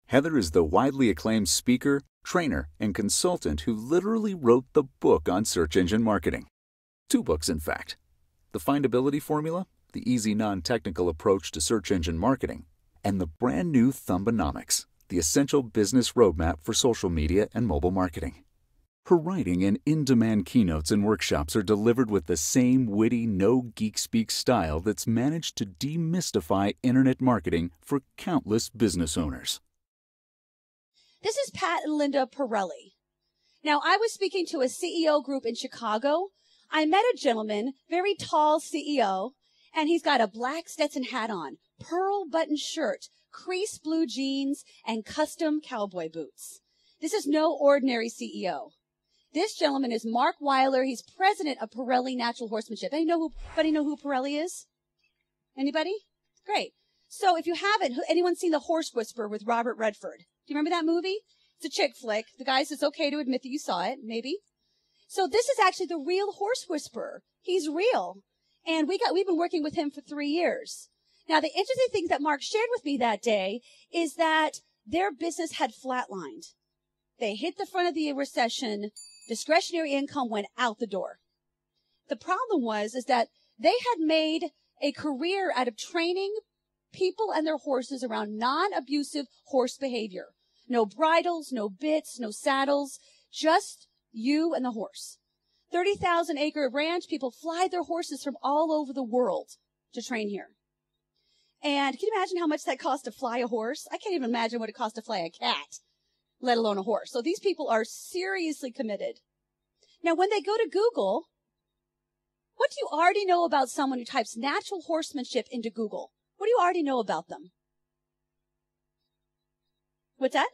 Heather is the widely acclaimed speaker, trainer, and consultant who literally wrote the book on search engine marketing. 2 books, in fact. The Findability Formula, the easy non-technical approach to search engine marketing, and the brand new Thumbonomics, the essential business roadmap for social media and mobile marketing. Her writing and in-demand keynotes and workshops are delivered with the same witty, no-geek-speak style that's managed to demystify internet marketing for countless business owners. This is Pat and Linda Pirelli. Now, I was speaking to a CEO group in Chicago. I met a gentleman, very tall CEO, and he's got a black Stetson hat on, pearl button shirt, crease blue jeans, and custom cowboy boots. This is no ordinary CEO. This gentleman is Mark Weiler. He's president of Pirelli Natural Horsemanship. Anybody know who Pirelli is? Anybody? Great. So if you haven't, anyone seen The Horse Whisperer with Robert Redford? Do you remember that movie? It's a chick flick. The guy says it's okay to admit that you saw it, maybe. So this is actually the real Horse Whisperer. He's real. And we've been working with him for 3 years. Now, the interesting thing that Mark shared with me that day is that their business had flatlined. They hit the front of the recession. Discretionary income went out the door. The problem is that they had made a career out of training people and their horses around non-abusive horse behavior. No bridles, no bits, no saddles, just you and the horse. 30,000-acre ranch, people fly their horses from all over the world to train here. And can you imagine how much that costs to fly a horse? I can't even imagine what it costs to fly a cat, let alone a horse. So these people are seriously committed. Now, when they go to Google, what do you already know about someone who types natural horsemanship into Google? What do you already know about them? What's that?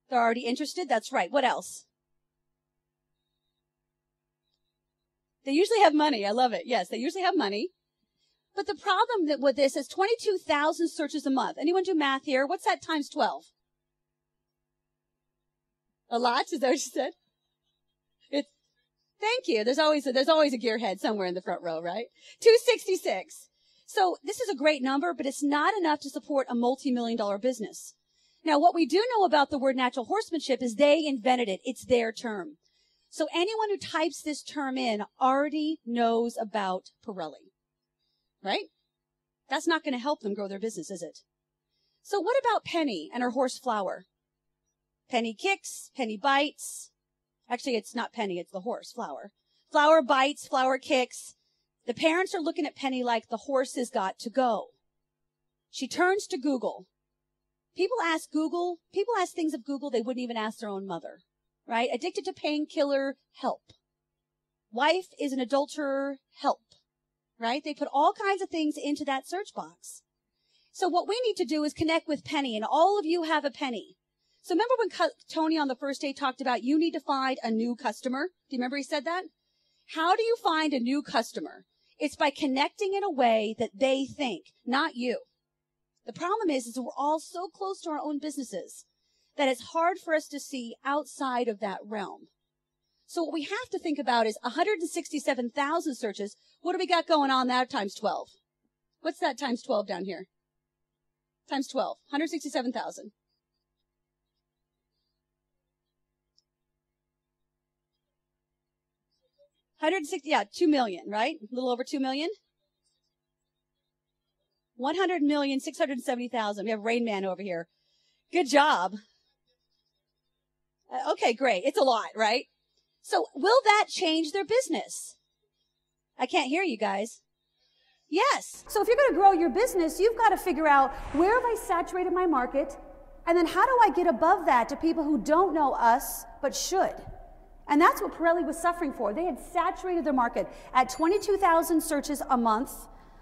They're already interested? That's right. What else? They usually have money. I love it. Yes, they usually have money. But the problem with this is 22,000 searches a month. Anyone do math here? What's that times 12? A lot? Is that what you said? Thank you. There's always a gearhead somewhere in the front row, right? 266. So this is a great number, but it's not enough to support a multi-million-dollar business. Now, what we do know about the word natural horsemanship is they invented it. It's their term. So anyone who types this term in already knows about Pirelli, right? That's not going to help them grow their business, is it? So what about Penny and her horse Flower? Penny kicks, Penny bites. Actually, it's not Penny, it's the horse, Flower. Flower bites, Flower kicks. The parents are looking at Penny like the horse has got to go. She turns to Google. People ask things of Google they wouldn't even ask their own mother, right? Addicted to painkiller, help. Wife is an adulterer, help, right? They put all kinds of things into that search box. So what we need to do is connect with Penny, and all of you have a Penny. So remember when Tony on the first day talked about you need to find a new customer? Do you remember he said that? How do you find a new customer? It's by connecting in a way that they think, not you. The problem is that we're all so close to our own businesses that it's hard for us to see outside of that realm. So what we have to think about is 167,000 searches. What do we got going on there times 12? What's that times 12 down here? Times 12, 167,000. Yeah, 2 million, right? A little over 2 million. 100,670,000. We have Rain Man over here. Good job. Okay, great. It's a lot, right? So will that change their business? I can't hear you guys. Yes. So if you're going to grow your business, you've got to figure out where have I saturated my market? And then how do I get above that to people who don't know us but should? And that's what Pirelli was suffering for. They had saturated their market at 22,000 searches a month,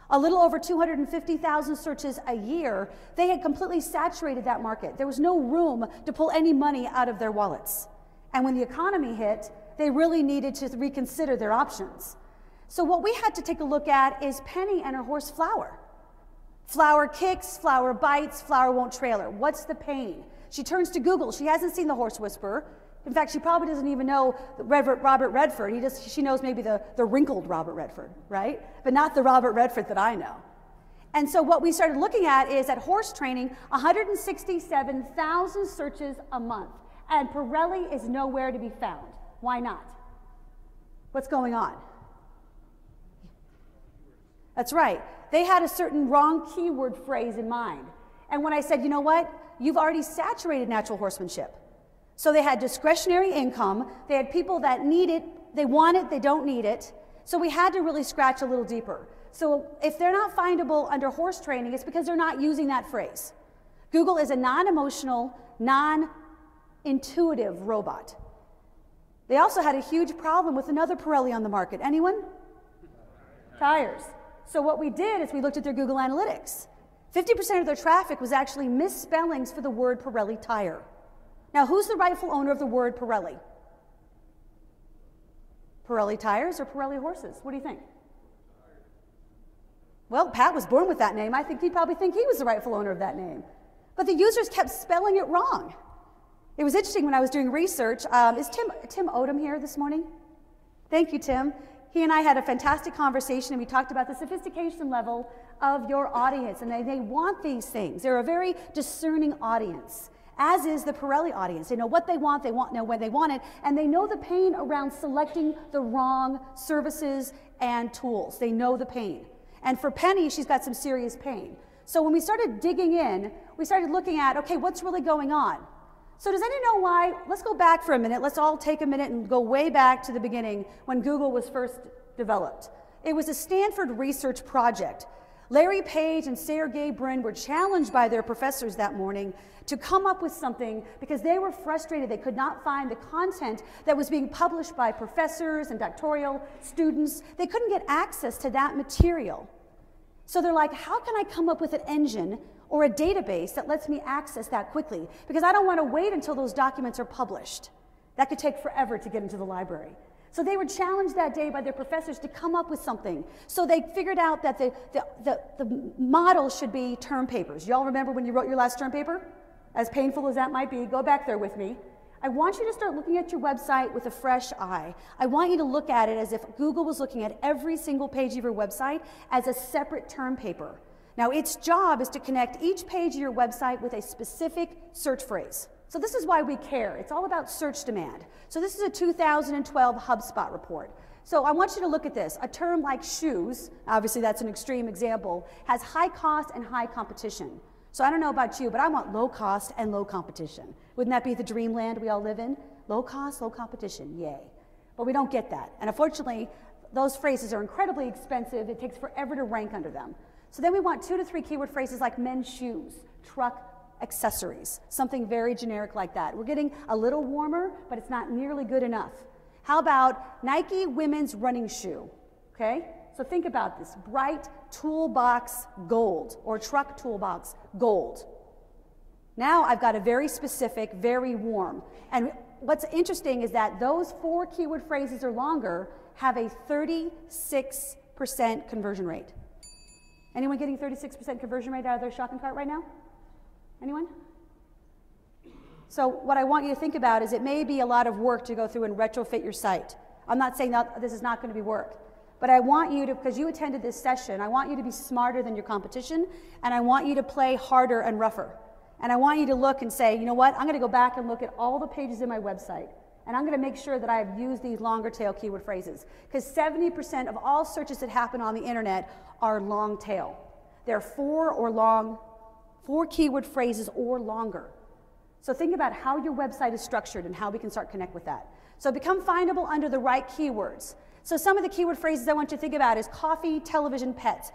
a little over 250,000 searches a year. They had completely saturated that market. There was no room to pull any money out of their wallets. And when the economy hit, they really needed to reconsider their options. So what we had to take a look at is Penny and her horse Flower. Flower kicks, Flower bites, Flower won't trail her. What's the pain? She turns to Google. She hasn't seen the Horse Whisperer. In fact, she probably doesn't even know Robert Redford. She knows maybe the wrinkled Robert Redford, right? But not the Robert Redford that I know. And so what we started looking at is at horse training, 167,000 searches a month. And Pirelli is nowhere to be found. Why not? What's going on? That's right. They had a certain wrong keyword phrase in mind. And when I said, you know what? You've already saturated natural horsemanship. So they had discretionary income. They had people that need it. They want it. They don't need it. So we had to really scratch a little deeper. So if they're not findable under horse training, it's because they're not using that phrase. Google is a non-emotional, non-intuitive robot. They also had a huge problem with another Pirelli on the market. Anyone? Tires. So what we did is we looked at their Google Analytics. 50% of their traffic was actually misspellings for the word Pirelli tire. Now, who's the rightful owner of the word Pirelli? Pirelli tires or Pirelli horses? What do you think? Well, Pat was born with that name. I think he'd probably think he was the rightful owner of that name. But the users kept spelling it wrong. It was interesting when I was doing research. Is Tim Odom here this morning? Thank you, Tim. He and I had a fantastic conversation, and we talked about the sophistication level of your audience, and they want these things. They're a very discerning audience, as is the Pirelli audience. They know what they want, know when they want it, and they know the pain around selecting the wrong services and tools. They know the pain. And for Penny, she's got some serious pain. So when we started digging in, we started looking at, okay, what's really going on? So does anyone know why? Let's go back for a minute. Let's all take a minute and go way back to the beginning when Google was first developed. It was a Stanford research project. Larry Page and Sergey Brin were challenged by their professors that morning to come up with something because they were frustrated. They could not find the content that was being published by professors and doctoral students. They couldn't get access to that material. So they're like, how can I come up with an engine or a database that lets me access that quickly? Because I don't want to wait until those documents are published. That could take forever to get into the library. So they were challenged that day by their professors to come up with something. So they figured out that the model should be term papers. Y'all remember when you wrote your last term paper? As painful as that might be, go back there with me. I want you to start looking at your website with a fresh eye. I want you to look at it as if Google was looking at every single page of your website as a separate term paper. Now, its job is to connect each page of your website with a specific search phrase. So this is why we care. It's all about search demand. So this is a 2012 HubSpot report. So I want you to look at this. A term like shoes, obviously that's an extreme example, has high cost and high competition. So I don't know about you, but I want low cost and low competition. Wouldn't that be the dreamland we all live in? Low cost, low competition, yay. But we don't get that. And unfortunately, those phrases are incredibly expensive. It takes forever to rank under them. So then we want 2 to 3 keyword phrases like men's shoes, truck accessories, something very generic like that. We're getting a little warmer, but it's not nearly good enough. How about Nike women's running shoe? Okay? So think about this, bright toolbox gold or truck toolbox gold. Now I've got a very specific, very warm. And what's interesting is that those 4 keyword phrases or longer have a 36% conversion rate. Anyone getting 36% conversion rate out of their shopping cart right now? Anyone? So what I want you to think about is it may be a lot of work to go through and retrofit your site. I'm not saying that this is not going to be work. But I want you to, because you attended this session, I want you to be smarter than your competition, and I want you to play harder and rougher. And I want you to look and say, you know what, I'm going to go back and look at all the pages in my website, and I'm going to make sure that I've used these longer tail keyword phrases. Because 70% of all searches that happen on the internet are long tail. They're 4 keyword phrases or longer. So think about how your website is structured and how we can start connect with that. So become findable under the right keywords. So some of the keyword phrases I want you to think about is coffee, television, pets.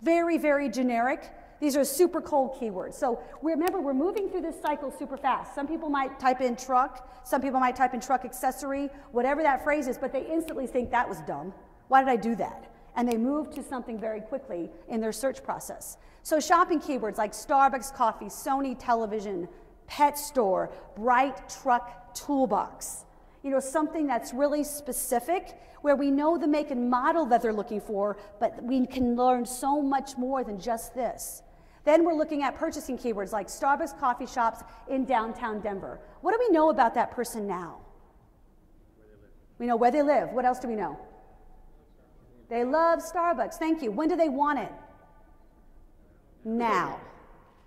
Very, very generic. These are super cold keywords. So remember, we're moving through this cycle super fast. Some people might type in truck, some people might type in truck accessory, whatever that phrase is, but they instantly think that was dumb. Why did I do that? And they move to something very quickly in their search process. So shopping keywords like Starbucks coffee, Sony television, pet store, bright truck toolbox. You know, something that's really specific where we know the make and model that they're looking for, but we can learn so much more than just this. Then we're looking at purchasing keywords like Starbucks coffee shops in downtown Denver. What do we know about that person now? We know where they live. What else do we know? They love Starbucks. Thank you. When do they want it? Now.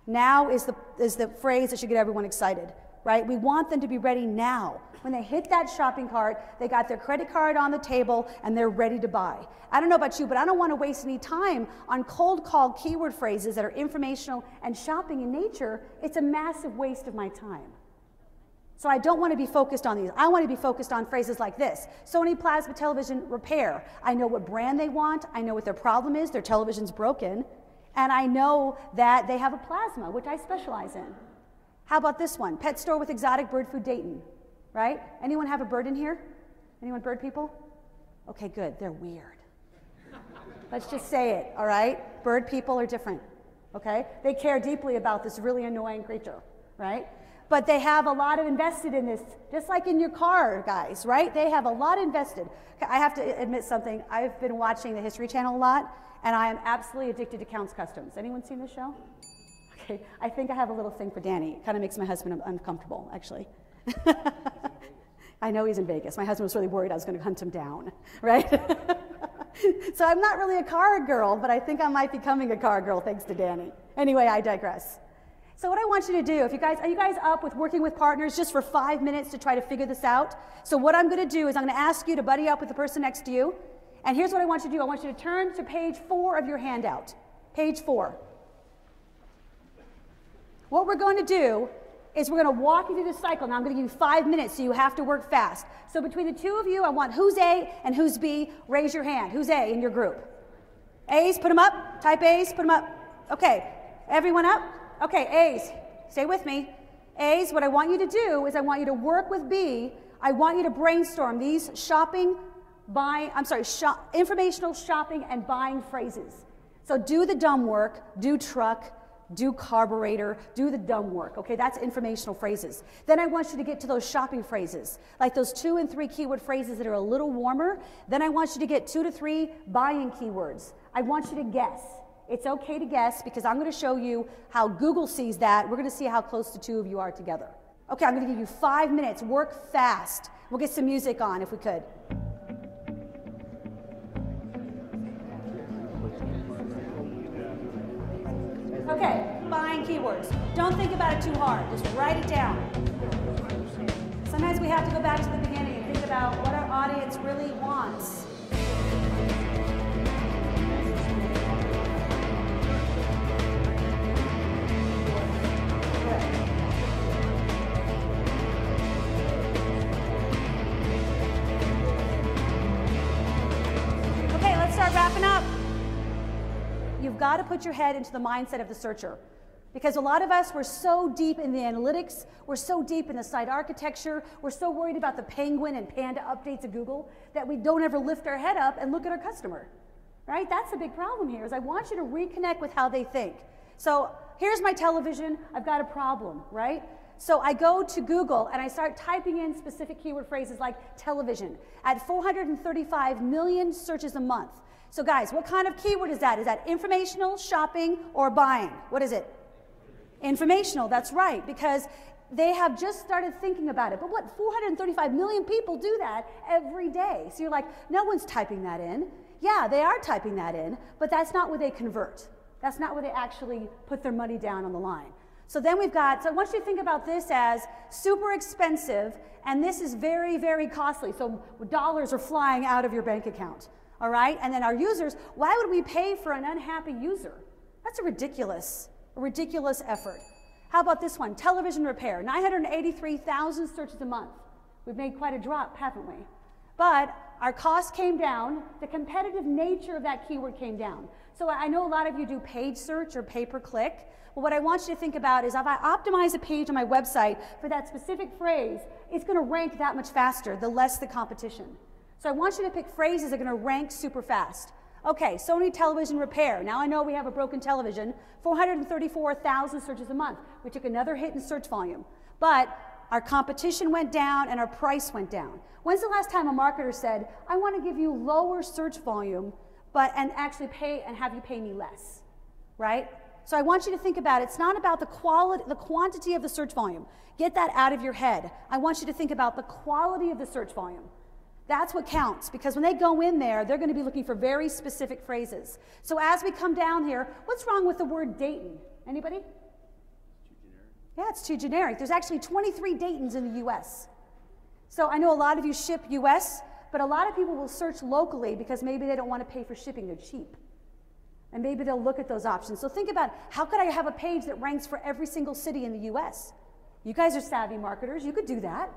Now is the phrase that should get everyone excited, right? We want them to be ready now. When they hit that shopping cart, they got their credit card on the table and they're ready to buy. I don't know about you, but I don't want to waste any time on cold call keyword phrases that are informational and shopping in nature. It's a massive waste of my time. So I don't want to be focused on these. I want to be focused on phrases like this. Sony Plasma Television Repair. I know what brand they want. I know what their problem is. Their television's broken. And I know that they have a plasma, which I specialize in. How about this one? Pet store with exotic bird food Dayton, right? Anyone have a bird in here? Anyone bird people? Okay, good. They're weird. Let's just say it, all right? Bird people are different, okay? They care deeply about this really annoying creature, right? But they have a lot of invested in this, just like in your car, guys, right? They have a lot invested. I have to admit something. I've been watching the History Channel a lot, and I am absolutely addicted to Counts Customs. Anyone seen this show? Okay, I think I have a little thing for Danny. It kind of makes my husband uncomfortable, actually. I know he's in Vegas. My husband was really worried I was going to hunt him down, right? So I'm not really a car girl, but I think I might be becoming a car girl thanks to Danny. Anyway, I digress. So what I want you to do, are you guys up with working with partners just for 5 minutes to try to figure this out? So what I'm going to do is I'm going to ask you to buddy up with the person next to you. And here's what I want you to do. I want you to turn to page 4 of your handout. Page 4. What we're going to do is we're going to walk you through this cycle. Now I'm going to give you 5 minutes, so you have to work fast. So between the two of you, I want who's A and who's B. Raise your hand. Who's A in your group? A's, put them up. Type A's, put them up. Okay. Everyone up? Okay, A's. Stay with me. A's, what I want you to do is I want you to work with B. I want you to brainstorm these informational shopping and buying phrases. So do the dumb work, do truck, do carburetor, do the dumb work, okay? That's informational phrases. Then I want you to get to those shopping phrases, like those 2 and 3 keyword phrases that are a little warmer. Then I want you to get 2 to 3 buying keywords. I want you to guess. It's okay to guess because I'm going to show you how Google sees that. We're going to see how close the two of you are together. Okay, I'm going to give you 5 minutes. Work fast. We'll get some music on if we could. Okay, buying keywords. Don't think about it too hard. Just write it down. Sometimes we have to go back to the beginning and think about what our audience really wants. Okay, let's start wrapping up. You've got to put your head into the mindset of the searcher. Because a lot of us, we're so deep in the analytics, we're so deep in the site architecture, we're so worried about the penguin and panda updates of Google that we don't ever lift our head up and look at our customer, right? That's the big problem here, is I want you to reconnect with how they think. So here's my television, I've got a problem, right? So I go to Google and I start typing in specific keyword phrases like television at 435 million searches a month. So guys, what kind of keyword is that? Is that informational, shopping, or buying? What is it? Informational, that's right, because they have just started thinking about it. But what, 435 million people do that every day. So you're like, no one's typing that in. Yeah, they are typing that in, but that's not where they convert. That's not where they actually put their money down on the line. So then we've got, so I want you to think about this as super expensive, and this is very, very costly. So dollars are flying out of your bank account. All right, and then our users, why would we pay for an unhappy user? That's a ridiculous effort. How about this one, television repair, 983,000 searches a month. We've made quite a drop, haven't we? But our cost came down, the competitive nature of that keyword came down. So I know a lot of you do page search or pay-per-click. Well, what I want you to think about is if I optimize a page on my website for that specific phrase, it's going to rank that much faster, the less the competition. So I want you to pick phrases that are going to rank super fast. Okay, Sony television repair. Now I know we have a broken television, 434,000 searches a month. We took another hit in search volume, but our competition went down and our price went down. When's the last time a marketer said, I want to give you lower search volume, and actually pay and have you pay me less, right? So I want you to think about it. It's not about the quantity of the search volume. Get that out of your head. I want you to think about the quality of the search volume. That's what counts, because when they go in there, they're going to be looking for very specific phrases. So as we come down here, what's wrong with the word Dayton? Anybody? It's too generic. Yeah, it's too generic. There's actually 23 Daytons in the U.S. So I know a lot of you ship U.S., but a lot of people will search locally because maybe they don't want to pay for shipping. They're cheap. And maybe they'll look at those options. So think about, how could I have a page that ranks for every single city in the U.S.? You guys are savvy marketers. You could do that.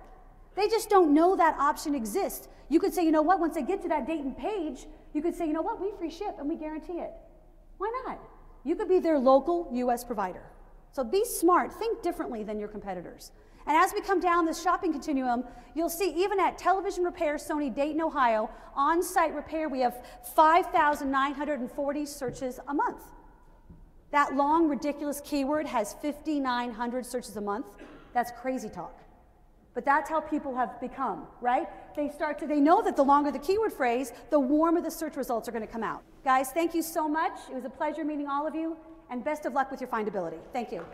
They just don't know that option exists. You could say, you know what, once they get to that Dayton page, you could say, you know what, we free ship and we guarantee it. Why not? You could be their local U.S. provider. So be smart. Think differently than your competitors. And as we come down this shopping continuum, you'll see even at Television Repair, Sony, Dayton, Ohio, on-site repair, we have 5,940 searches a month. That long, ridiculous keyword has 5,900 searches a month. That's crazy talk. But that's how people have become, right? They know that the longer the keyword phrase, the warmer the search results are going to come out. Guys, thank you so much. It was a pleasure meeting all of you, and best of luck with your findability. Thank you.